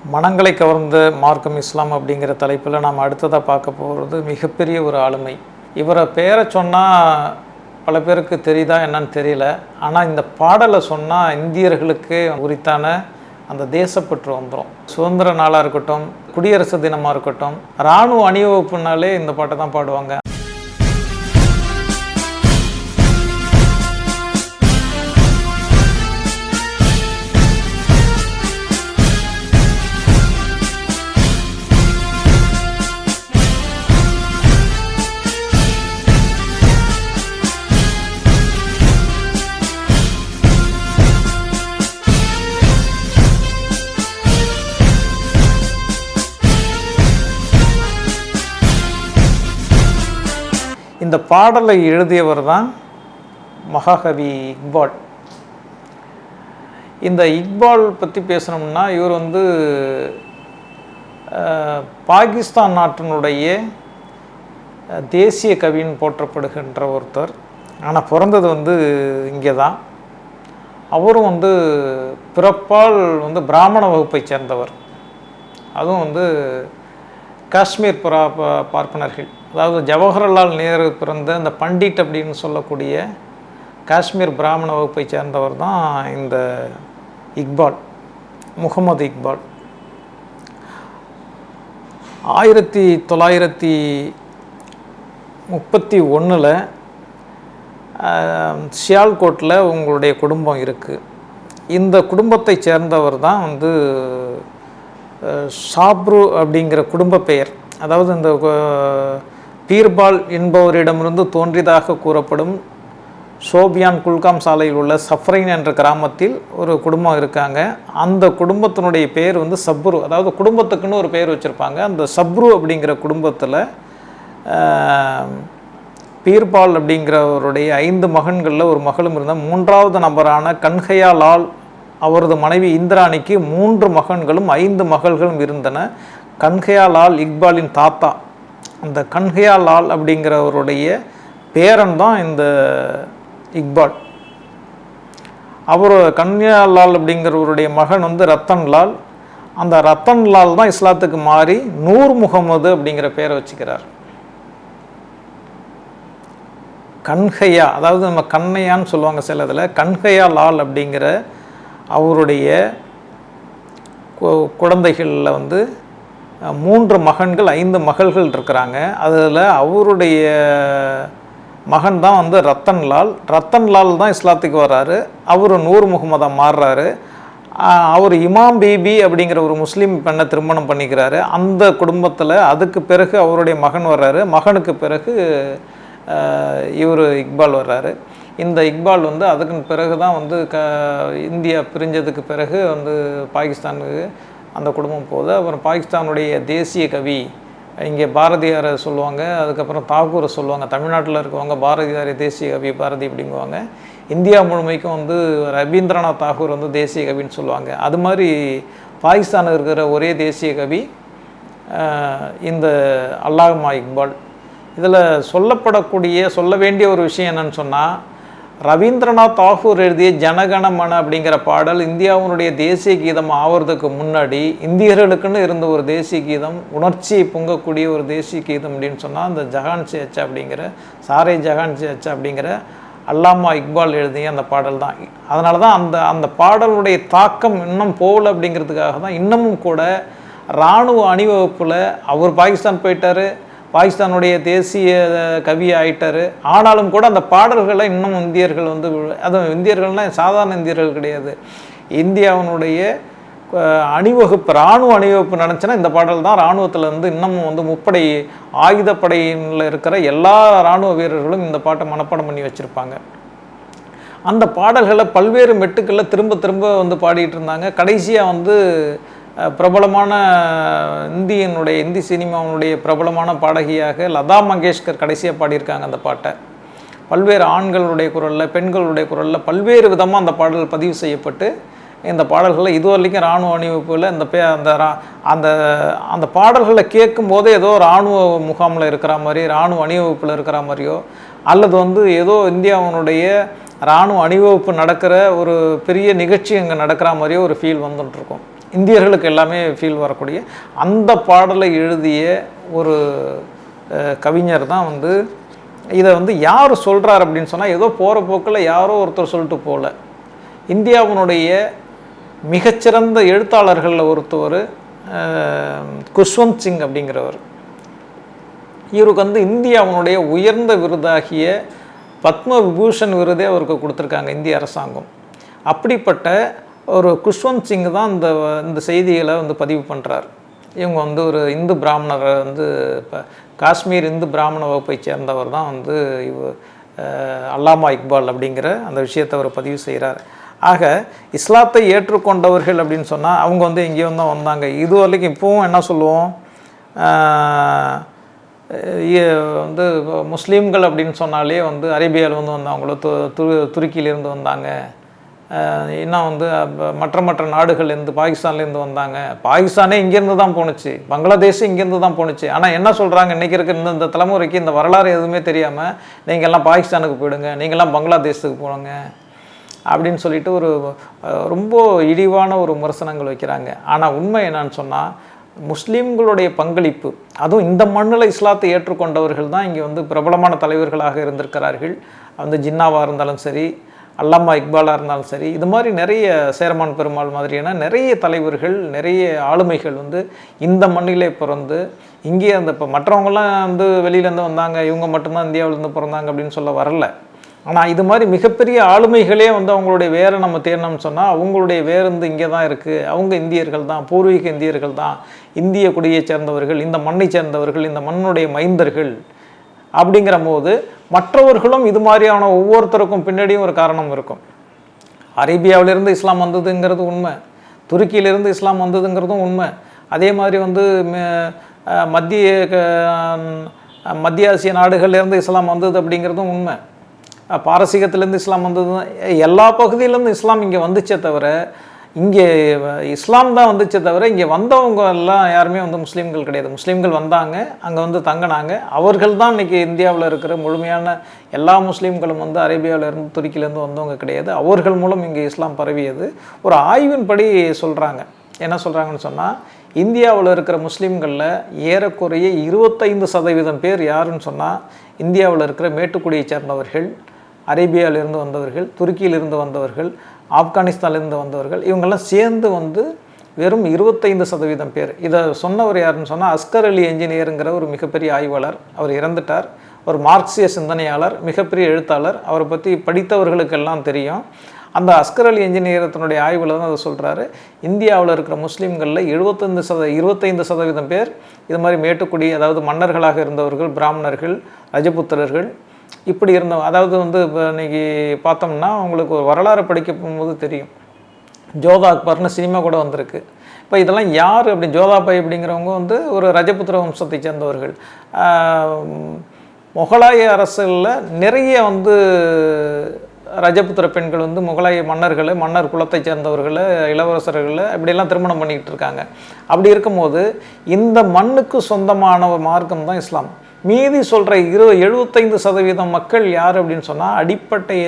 மனங்களை கவர்ந்த மார்க்கம் இஸ்லாம் அப்படிங்கிற தலைப்பில் நாம் அடுத்ததாக பார்க்க போகிறது மிகப்பெரிய ஒரு ஆளுமை. இவரை பேரை சொன்னால் பல பேருக்கு தெரியுதா என்னன்னு தெரியல. ஆனால் இந்த பாடலை சொன்னால் இந்தியர்களுக்கு உரித்தான அந்த தேசப்பற்று வந்துடும். சுதந்திர நாளாக இருக்கட்டும், குடியரசு தினமாக இருக்கட்டும், இராணுவ அணிவகுப்புனாலே இந்த பாட்டை தான் பாடுவாங்க. இந்த பாடலை எழுதியவர் தான் மகாகவி இக்பால். இந்த இக்பால் பற்றி பேசணும்னா இவர் பாகிஸ்தான் நாட்டினுடைய தேசிய கவின்னு போற்றப்படுகின்ற ஒருத்தர். ஆனால் பிறந்தது இங்கே தான். அவரும் பிறப்பால் பிராமண வகுப்பை சேர்ந்தவர். அதுவும் காஷ்மீர் பார்ப்பனர்கள், அதாவது ஜவஹர்லால் நேரு பிறந்த அந்த பண்டிட் அப்படின்னு சொல்லக்கூடிய காஷ்மீர் பிராமண வகுப்பை சேர்ந்தவர் தான் இந்த இக்பால், முகமது இக்பால். 1931 சியால்கோட்டில் உங்களுடைய குடும்பம் இருக்குது. இந்த குடும்பத்தை சேர்ந்தவர் தான் சாப்ரு அப்படிங்கிற குடும்ப பெயர். அதாவது இந்த பீர்பால் என்பவரிடமிருந்து தோன்றியதாக கூறப்படும் சோபியான் குல்காம் சாலையில் உள்ள சஃப்ரைன் என்ற கிராமத்தில் ஒரு குடும்பம் இருக்காங்க. அந்த குடும்பத்தினுடைய பேர் சப்ரு. அதாவது குடும்பத்துக்குன்னு ஒரு பேர் வச்சுருப்பாங்க. அந்த சப்ரு அப்படிங்கிற குடும்பத்தில் பீர்பால் அப்படிங்கிறவருடைய 5 மகன்களில் ஒரு மகளும் இருந்தால், 3வது நபரான கன்ஹையா லால் அவரது மனைவி இந்திராணிக்கு 3 மகன்களும் 5 மகள்களும் இருந்தன. கன்ஹையா லால் இக்பாலின் தாத்தா. அந்த கன்ஹையா லால் அப்படிங்கிறவருடைய பேரன் தான் இந்த இக்பால். அவர் கன்ஹையா லால் அப்படிங்கிறவருடைய மகன் ரத்தன் லால். அந்த ரத்தன் லால் தான் இஸ்லாத்துக்கு மாறி நூர் முகமது அப்படிங்கிற பேரை வச்சுக்கிறார். கன்ஹையா, அதாவது நம்ம கண்ணையான்னு சொல்லுவாங்க சில இதில். கன்ஹையா லால் அப்படிங்கிற அவருடைய குழந்தைகளில் 3 மகன்கள் 5 மகள்கள் இருக்கிறாங்க. அதில் அவருடைய மகன் தான் ரத்தன் லால். ரத்தன் லால் தான் இஸ்லாத்துக்கு வர்றாரு. அவர் நூர் முகமதாக மாறுறாரு. அவர் இமாம் பீபி அப்படிங்கிற ஒரு முஸ்லீம் பெண்ணை திருமணம் பண்ணிக்கிறாரு. அந்த குடும்பத்தில் அதுக்கு பிறகு அவருடைய மகன் வர்றாரு. மகனுக்கு பிறகு இவர் இக்பால் வர்றாரு. இந்த இக்பால் அதுக்கு பிறகு தான் இந்தியா பிரிஞ்சதுக்கு பிறகு பாகிஸ்தானுக்கு அந்த குடும்பம் போகுது. அப்புறம் பாகிஸ்தானுடைய தேசிய கவி இங்கே பாரதியாரை சொல்லுவாங்க, அதுக்கப்புறம் தாகூரை சொல்லுவாங்க. தமிழ்நாட்டில் இருக்கவங்க பாரதியாரை தேசிய கவி பாரதி அப்படிங்குவாங்க. இந்தியா முழுமைக்கும் ரவீந்திரநாத் தாகூர் தேசிய கவின்னு சொல்லுவாங்க. அது மாதிரி பாகிஸ்தானில் இருக்கிற ஒரே தேசிய கவி இந்த அல்லாமா இக்பால். இதில் சொல்ல வேண்டிய ஒரு விஷயம் என்னன்னு சொன்னால், ரவீந்திரநாத் தாகூர் எழுதிய ஜனகணமன அப்படிங்கிற பாடல் இந்தியாவினுடைய தேசிய கீதம் ஆவறதுக்கு முன்னாடி இந்தியர்களுக்குன்னு இருந்த ஒரு தேசிய கீதம், உணர்ச்சியை பொங்கக்கூடிய ஒரு தேசிய கீதம் அப்படின்னு சொன்னால் அந்த ஜஹான் சே அச்சா அப்படிங்கிற சாரே ஜஹான் சே அச்சா அப்படிங்கிற அல்லாமா இக்பால் எழுதிய அந்த பாடல் தான். அதனால தான் அந்த பாடலுடைய தாக்கம் இன்னும் போகல அப்படிங்கிறதுக்காக தான் இன்னமும் கூட இராணுவ அணிவகுப்பில் அவர் பாகிஸ்தான் போயிட்டார், பாகிஸ்தானுடைய தேசிய கவி ஆயிட்டார். ஆனாலும் கூட அந்த பாடல்களை இன்னும் இந்தியர்கள் அதுவும் இந்தியர்கள்னால் சாதாரண இந்தியர்கள் கிடையாது. இந்தியாவினுடைய அணிவகுப்பு, இராணுவ அணிவகுப்பு நினச்சுன்னா இந்த பாடல் தான் இராணுவத்தில் இன்னமும் முப்படை ஆயுதப்படையில் இருக்கிற எல்லா இராணுவ வீரர்களும் இந்த பாட்டை மனப்பாடம் பண்ணி வச்சுருப்பாங்க. அந்த பாடல்களை பல்வேறு மெட்டுக்களில் திரும்ப திரும்ப பாடிட்டு இருந்தாங்க. கடைசியாக பிரபலமான இந்தி சினிமாவுடைய பிரபலமான பாடகியாக லதா மங்கேஷ்கர் கடைசியாக பாடியிருக்காங்க அந்த பாட்டை. பல்வேறு ஆண்களுடைய குரலில், பெண்களுடைய குரலில் பல்வேறு விதமாக அந்த பாடல் பதிவு செய்யப்பட்டு இந்த பாடல்களை இதுவரைக்கும் இராணுவ அணிவகுப்பில் அந்த பாடல்களை கேட்கும் போதே ஏதோ இராணுவ முகாமில் இருக்கிற மாதிரி, இராணுவ அணிவகுப்பில் இருக்கிற மாதிரியோ, அல்லது ஏதோ இந்தியாவினுடைய இராணுவ அணிவகுப்பு நடக்கிற ஒரு பெரிய நிகழ்ச்சி அங்கே நடக்கிற மாதிரியோ ஒரு ஃபீல் வந்துட்டுருக்கும். இந்தியர்களுக்கு எல்லாமே ஃபீல் வரக்கூடிய அந்த பாடலை எழுதிய ஒரு கவிஞர் தான் வந்து இதை வந்து யார் சொல்கிறார் அப்படின்னு சொன்னால் ஏதோ போகிற போக்கில் யாரோ ஒருத்தர் சொல்லிட்டு போகல. இந்தியாவினுடைய மிகச்சிறந்த எழுத்தாளர்களில் ஒருத்தவர் குஷ்வந்த் சிங் அப்படிங்கிறவர். இவருக்கு வந்து இந்தியாவினுடைய உயர்ந்த விருதாகிய பத்ம விபூஷன் விருதே அவருக்கு கொடுத்துருக்காங்க இந்திய அரசாங்கம். அப்படிப்பட்ட ஒரு குஷ்வந்த் சிங் தான் இந்த செய்திகளை வந்து பதிவு பண்ணுறார். இவங்க வந்து ஒரு இந்து பிராமணரை வந்து இப்போ காஷ்மீர் இந்து பிராமண வகுப்பை சேர்ந்தவர் தான் வந்து அல்லாமா இக்பால் அப்படிங்கிற அந்த விஷயத்தை அவர் பதிவு செய்கிறார். ஆக இஸ்லாத்தை ஏற்றுக்கொண்டவர்கள் அப்படின்னு சொன்னால் அவங்க வந்து எங்கேயோ தான் வந்தாங்க. இது வரைக்கும் இப்போவும் என்ன சொல்லுவோம், வந்து முஸ்லீம்கள் அப்படின்னு சொன்னாலே வந்து அரேபியாவில் வந்து வந்தவங்களோ துருக்கியிலேருந்து வந்தாங்க, இன்னும் வந்து மற்ற நாடுகள்லேருந்து பாகிஸ்தான்லேருந்து வந்தாங்க. பாகிஸ்தானே இங்கேருந்து தான் போணுச்சு, பங்களாதேஷும் இங்கேருந்து தான் போணுச்சு. ஆனால் என்ன சொல்கிறாங்க, இன்றைக்கி இருக்கிற இந்த தலைமுறைக்கு இந்த வரலாறு எதுவுமே தெரியாமல் நீங்கள்லாம் பாகிஸ்தானுக்கு போயிடுங்க, நீங்கள்லாம் பங்களாதேஷுக்கு போடுங்க அப்படின்னு சொல்லிட்டு ஒரு ரொம்ப இழிவான ஒரு விமர்சனங்கள் வைக்கிறாங்க. ஆனால் உண்மை என்னன்னு சொன்னால் முஸ்லீம்களுடைய பங்களிப்பு, அதுவும் இந்த மண்ணில் இஸ்லாத்தை ஏற்றுக்கொண்டவர்கள் தான் இங்கே வந்து பிரபலமான தலைவர்களாக இருந்திருக்கிறார்கள். வந்து ஜின்னாவாக இருந்தாலும் சரி, அல்லாமா இக்பாலாக இருந்தாலும் சரி, இது மாதிரி நிறைய சேரமான் பெருமாள் மாதிரியான நிறைய தலைவர்கள், நிறைய ஆளுமைகள் வந்து இந்த மண்ணிலே பிறந்து இங்கே அந்த இப்போ மற்றவங்களாம் வந்து வெளியிலேருந்து வந்தாங்க, இவங்க மட்டும்தான் இந்தியாவிலேருந்து பிறந்தாங்க அப்படின்னு சொல்ல வரல. ஆனால் இது மாதிரி மிகப்பெரிய ஆளுமைகளே வந்து அவங்களுடைய வேரை நம்ம தேடணும்னு சொன்னால் அவங்களுடைய வேர் வந்து இங்கே தான் இருக்குது. அவங்க இந்தியர்கள் தான், பூர்வீக இந்தியர்கள் தான், இந்திய குடியை சேர்ந்தவர்கள், இந்த மண்ணை சேர்ந்தவர்கள், இந்த மண்ணுடைய மைந்தர்கள். அப்படிங்கிற போது மற்றவர்களும் இது மாதிரியான ஒவ்வொருத்தருக்கும் பின்னாடியும் ஒரு காரணம் இருக்கும். அரேபியாவிலிருந்து இஸ்லாம் வந்ததுங்கிறது உண்மை, துருக்கியிலிருந்து இஸ்லாம் வந்ததுங்கிறதும் உண்மை. அதே மாதிரி வந்து மத்திய ஆசிய நாடுகள்லேருந்து இஸ்லாம் வந்தது அப்படிங்கிறதும் உண்மை. பாரசீகத்திலேருந்து இஸ்லாம் வந்தது, எல்லா பகுதியிலேருந்து இஸ்லாம் இங்கே வந்துச்சே தவிர, இங்கே இஸ்லாம் தான் வந்துச்சே தவிர இங்கே வந்தவங்க எல்லாம் யாருமே வந்து முஸ்லீம்கள் கிடையாது. முஸ்லீம்கள் வந்தாங்க, அங்கே வந்து தங்கினாங்க. அவர்கள் தான் இன்றைக்கி இந்தியாவில் இருக்கிற முழுமையான எல்லா முஸ்லீம்களும் வந்து அரேபியாவிலேருந்து துருக்கியிலேருந்து வந்தவங்க கிடையாது. அவர்கள் மூலம் இங்கே இஸ்லாம் பரவியது. ஒரு ஆய்வின்படி சொல்கிறாங்க. என்ன சொல்கிறாங்கன்னு சொன்னால், இந்தியாவில் இருக்கிற முஸ்லீம்களில் ஏறக்குறைய 25% பேர் யாருன்னு சொன்னால் இந்தியாவில் இருக்கிற மேட்டுக்குடியை சேர்ந்தவர்கள், அரேபியாவிலிருந்து வந்தவர்கள், துருக்கியிலிருந்து வந்தவர்கள், ஆப்கானிஸ்தான்லேருந்து வந்தவர்கள். இவங்கெல்லாம் சேர்ந்து வந்து வெறும் 25% பேர். இதை சொன்னவர் யாருன்னு சொன்னால் அஸ்கர் அலி என்ஜினியருங்கிற ஒரு மிகப்பெரிய ஆய்வாளர். அவர் இறந்துட்டார். ஒரு மார்க்சிய சிந்தனையாளர், மிகப்பெரிய எழுத்தாளர். அவரை பற்றி படித்தவர்களுக்கெல்லாம் தெரியும். அந்த அஸ்கர் அலி என்ஜினியர் தன்னுடைய ஆய்வில் தான் அதை சொல்கிறாரு. இந்தியாவில் இருக்கிற முஸ்லீம்களில் 25% பேர் இது மாதிரி மேட்டுக்குடி, அதாவது மன்னர்களாக இருந்தவர்கள், பிராமணர்கள், ரஜபுத்திரர்கள், இப்படி இருந்தவங்க. அதாவது வந்து இப்போ இன்றைக்கி பார்த்தோம்னா உங்களுக்கு ஒரு வரலாறு படிக்க போகும்போது தெரியும், ஜோதா அக்பர்னு சினிமா கூட வந்திருக்கு. இப்போ இதெல்லாம் யார் அப்படி, ஜோதாபாய் அப்படிங்கிறவங்க வந்து ஒரு ரஜபுத்திர வம்சத்தை சேர்ந்தவர்கள். முகலாய அரசுகளில் நிறைய வந்து ரஜபுத்திர பெண்கள் வந்து முகலாய மன்னர்களை, மன்னர் குலத்தை சேர்ந்தவர்களை, இளவரசர்களை இப்படியெல்லாம் திருமணம் பண்ணிக்கிட்டு இருக்காங்க. அப்படி இருக்கும்போது இந்த மண்ணுக்கு சொந்தமான ஒரு மார்க்கம் தான் இஸ்லாம். மீதி சொல்கிற 75% மக்கள் யார் அப்படின்னு சொன்னால் அடிப்படைய,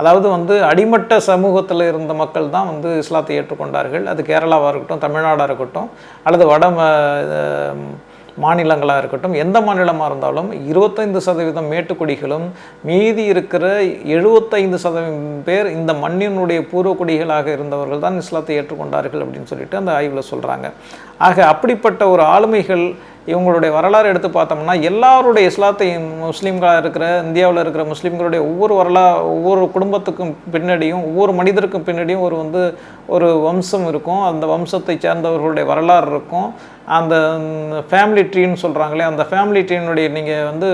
அதாவது வந்து அடிமட்ட சமூகத்தில் இருந்த மக்கள் தான் வந்து இஸ்லாத்தை ஏற்றுக்கொண்டார்கள். அது கேரளாவாக இருக்கட்டும், தமிழ்நாடாக இருக்கட்டும், அல்லது வட மாநிலங்களாக இருக்கட்டும், எந்த மாநிலமாக இருந்தாலும் 25% மேட்டுக்குடிகளும் மீதி இருக்கிற 75% பேர் இந்த மண்ணினுடைய பூர்வக்குடிகளாக இருந்தவர்கள் தான் இஸ்லாத்தை ஏற்றுக்கொண்டார்கள் அப்படின்னு சொல்லிட்டு அந்த ஆய்வில் சொல்கிறாங்க. ஆக அப்படிப்பட்ட ஒரு ஆளுமைகள் இவங்களுடைய வரலாறு எடுத்து பார்த்தோம்னா எல்லாருடைய இஸ்லாத்தை, முஸ்லீம்களாக இருக்கிற இந்தியாவில் இருக்கிற முஸ்லீம்களுடைய ஒவ்வொரு குடும்பத்துக்கும் பின்னாடியும், ஒவ்வொரு மனிதருக்கும் பின்னாடியும் ஒரு வம்சம் இருக்கும். அந்த வம்சத்தை சேர்ந்தவர்களுடைய வரலாறு இருக்கும். அந்த ஃபேமிலி ட்ரீன்னு சொல்கிறாங்களே, அந்த ஃபேமிலி ட்ரீனுடைய நீங்கள் வந்து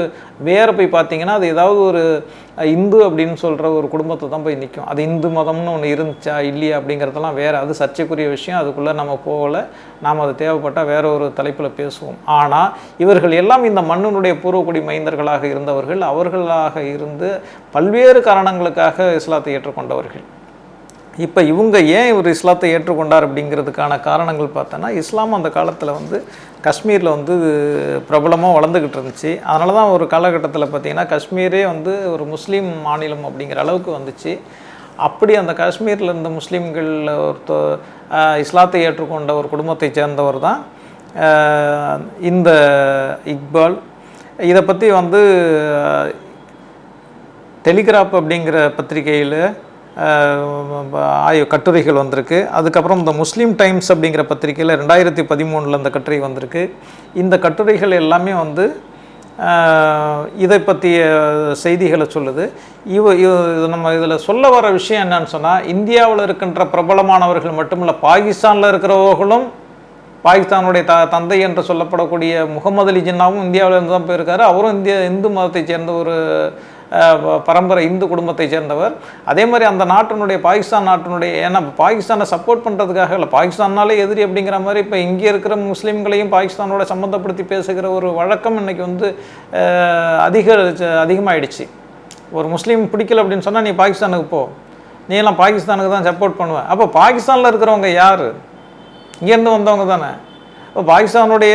வேறு போய் பார்த்தீங்கன்னா அது ஏதாவது ஒரு இந்து அப்படின்னு சொல்கிற ஒரு குடும்பத்தை தான் போய் நிற்கும். அது இந்து மதம்னு ஒன்று இருந்துச்சா இல்லையா அப்படிங்கிறதெல்லாம் வேறு, அது சர்ச்சைக்குரிய விஷயம். அதுக்குள்ளே நம்ம போகலை. நாம் அது தேவைப்பட்டால் வேற ஒரு தலைப்பில் பேசுவோம். ஆனால் இவர்கள் எல்லாம் இந்த மண்ணினுடைய பூர்வக்குடி மைந்தர்களாக இருந்தவர்கள். அவர்களாக இருந்து பல்வேறு காரணங்களுக்காக இஸ்லாத்தை ஏற்றுக்கொண்டவர்கள். இப்போ இவங்க ஏன் இவர் இஸ்லாத்தை ஏற்றுக்கொண்டார் அப்படிங்கிறதுக்கான காரணங்கள் பார்த்தோன்னா, இஸ்லாம் அந்த காலத்தில் வந்து காஷ்மீரில் வந்து பிரபலமாக வளர்ந்துக்கிட்டு இருந்துச்சு. அதனால தான் ஒரு காலகட்டத்தில் பார்த்திங்கன்னா காஷ்மீரே வந்து ஒரு முஸ்லீம் மாநிலம் அப்படிங்கிற அளவுக்கு வந்துச்சு. அப்படி அந்த காஷ்மீரில் இருந்த முஸ்லீம்கள் இஸ்லாத்தை ஏற்றுக்கொண்ட ஒரு குடும்பத்தை சேர்ந்தவர் தான் இந்த இக்பால். இதை பற்றி வந்து டெலிகிராஃப் அப்படிங்கிற பத்திரிகையில் கட்டுரைகள் வந்திருக்கு. அதுக்கப்புறம் இந்த முஸ்லீம் டைம்ஸ் அப்படிங்கிற பத்திரிகையில் 2013 இந்த கட்டுரை வந்திருக்கு. இந்த கட்டுரைகள் எல்லாமே வந்து இதை பற்றிய செய்திகளை சொல்லுது. நம்ம இதில் சொல்ல வர விஷயம் என்னன்னு சொன்னால், இந்தியாவில் இருக்கின்ற பிரபலமானவர்கள் மட்டுமில்லை, பாகிஸ்தானில் இருக்கிறவர்களும், பாகிஸ்தானுடைய தந்தை என்று சொல்லப்படக்கூடிய முகமது அலி ஜின்னாவும் இந்தியாவில் இருந்து தான் போயிருக்காரு. அவரும் இந்து மதத்தை சேர்ந்த ஒரு பரம்பரை இந்து குடும்பத்தை சேர்ந்தவர். அதே மாதிரி அந்த நாட்டினுடைய, பாகிஸ்தான் நாட்டினுடைய, ஏன்னா பாகிஸ்தானை சப்போர்ட் பண்ணுறதுக்காக இல்லை, பாகிஸ்தானாலே எதிரி அப்படிங்கிற மாதிரி இப்போ இங்கே இருக்கிற முஸ்லீம்களையும் பாகிஸ்தானோட சம்மந்தப்படுத்தி பேசுகிற ஒரு வழக்கம் இன்றைக்கி வந்து அதிகமாகிடுச்சு. ஒரு முஸ்லீம் பிடிக்கல அப்படின்னு சொன்னால் நீ பாகிஸ்தானுக்கு போ, நீ எல்லாம் பாகிஸ்தானுக்கு தான் சப்போர்ட் பண்ணுவேன். அப்போ பாகிஸ்தானில் இருக்கிறவங்க யார்? இங்கேருந்து வந்தவங்க தானே. இப்போ பாகிஸ்தானுடைய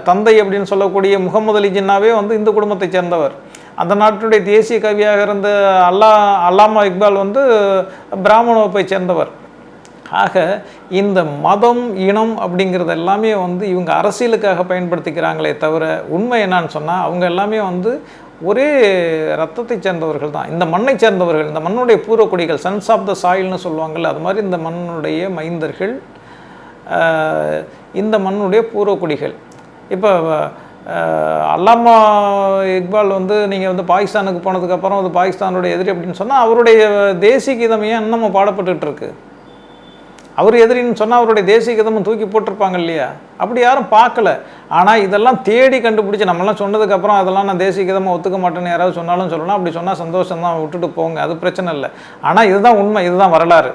தந்தை அப்படின்னு சொல்லக்கூடிய முகமது அலி ஜின்னாவே வந்து இந்து குடும்பத்தை சேர்ந்தவர். அந்த நாட்டுடைய தேசிய கவியாக இருந்த அல்லாமா இக்பால் வந்து பிராமண வகுப்பை சேர்ந்தவர். ஆக இந்த மதம், இனம் அப்படிங்கிறது எல்லாமே வந்து இவங்க அரசியலுக்காக பயன்படுத்திக்கிறாங்களே தவிர, உண்மை என்னான்னு சொன்னால் அவங்க எல்லாமே வந்து ஒரே ரத்தத்தை சேர்ந்தவர்கள் தான், இந்த மண்ணை சேர்ந்தவர்கள், இந்த மண்ணுடைய பூர்வக்குடிகள், சன்ஸ் ஆஃப் த சாயில்னு சொல்லுவாங்கள்ல, அது மாதிரி இந்த மண்ணுடைய மைந்தர்கள், இந்த மண்ணுடைய பூர்வக்குடிகள். இப்போ அல்லாமா இக்பால் வந்து நீங்கள் வந்து பாகிஸ்தானுக்கு போனதுக்கப்புறம் அது பாகிஸ்தானுடைய எதிரி அப்படின்னு சொன்னால், அவருடைய தேசிய கீதம் ஏன் இன்னமும் பாடப்பட்டுருக்கு? அவர் எதிரின்னு சொன்னால் அவருடைய தேசிய கீதமும் தூக்கி போட்டிருப்பாங்க இல்லையா? அப்படி யாரும் பார்க்கல. ஆனால் இதெல்லாம் தேடி கண்டுபிடிச்சி நம்மளாம் சொன்னதுக்கப்புறம் அதெல்லாம் நான் தேசிய கீதமாக ஒத்துக்க மாட்டேன்னு யாராவது சொன்னாலும் சொல்லலாம். அப்படி சொன்னால் சந்தோஷம் தான், விட்டுட்டு போங்க, அது பிரச்சனை இல்லை. ஆனால் இதுதான் உண்மை, இதுதான் வரலாறு.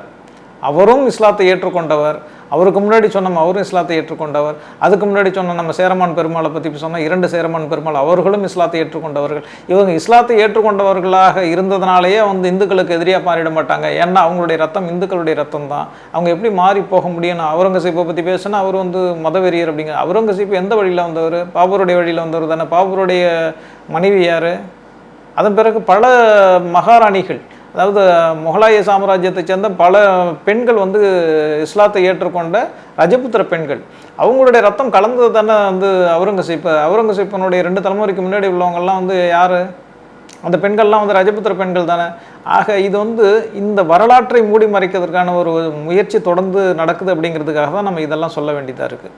அவரும் இஸ்லாத்தை ஏற்றுக்கொண்டவர், அவருக்கு முன்னாடி சொன்னோம் அவரும் இஸ்லாத்தை ஏற்றுக்கொண்டவர். அதுக்கு முன்னாடி சொன்ன நம்ம சேரமான் பெருமாளை பற்றி சொன்னால் 2 சேரமான் பெருமாள் அவர்களும் இஸ்லாத்தை ஏற்றுக்கொண்டவர்கள். இவங்க இஸ்லாத்தை ஏற்றுக்கொண்டவர்களாக இருந்ததுனாலேயே வந்து இந்துக்களுக்கு எதிரியாக மாறிட மாட்டாங்க. ஏன்னா அவங்களுடைய ரத்தம் இந்துக்களுடைய ரத்தம் தான். அவங்க எப்படி மாறி போக முடியும்னு அவுரங்கசீப்பை பற்றி பேசினா அவர் வந்து மதவெறியர் அப்படிங்க. அவுரங்கசீப் எந்த வழியில் வந்தவர்? பாபருடைய வழியில் வந்தவர் தானே. பாபருடைய மனைவி யார்? அதன் பிறகு பல மகாராணிகள், அதாவது முகலாய சாம்ராஜ்யத்தை சேர்ந்த பல பெண்கள் வந்து இஸ்லாத்தை ஏற்றுக்கொண்ட ரஜபுத்திர பெண்கள், அவங்களுடைய ரத்தம் கலந்தது தானே வந்து அவுரங்கசீப்பனுடைய 2 தலைமுறைக்கு முன்னாடி உள்ளவங்கெல்லாம் வந்து யார்? அந்த பெண்கள்லாம் வந்து ரஜபுத்திர பெண்கள் தானே. ஆக இது வந்து இந்த வரலாற்றை மூடி மறைக்கிறதுக்கான ஒரு முயற்சி தொடர்ந்து நடக்குது அப்படிங்கிறதுக்காக தான் நம்ம இதெல்லாம் சொல்ல வேண்டியதாக இருக்குது.